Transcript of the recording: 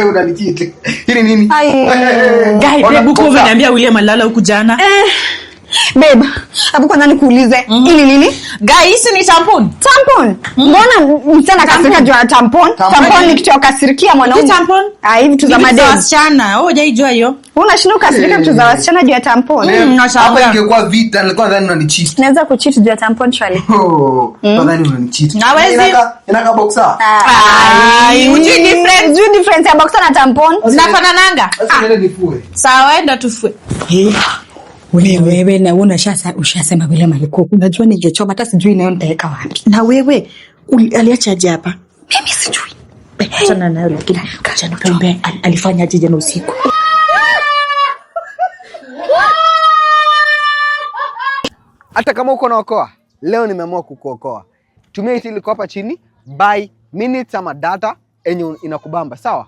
Unanichiti. Hili nini? Guy, babe uko unaniambia William alala huku jana. Babe, hapo kwanza nikuulize, hili nini? Guys, ni tampon. Tampon? Mbona msichana kasirika juu ya tampon? Tampon ni kitu ya kasirikia mwanaume. Tampon? Hivi tu za madem. Wasichana, hujaijua hiyo. Unashinda kasirika vitu za wasichana juu ya tampon. Hapa ingekuwa vita, nilikuwa nadhani unanicheat. Naweza kucheat juu ya tampon chali. Nadhani unanicheat. Nawezi. Inaka boxer. Ujui difference ya boxer na tampon? Zinafanananga? Sasa nenda nifue. Sawa, enda tufue. Wewe na ushasema vile maliko. Unajua ningechoma hata sijui nayo nitaweka wapi. Na wewe aliacha aje hapa? Mimi sijui. Achana nayo lakini kacha nikambe alifanya aje jana usiku. Hata kama uko naokoa, leo nimeamua kukuokoa. Tumia hili liko hapa chini, buy minutes ama data enye inakubamba, sawa?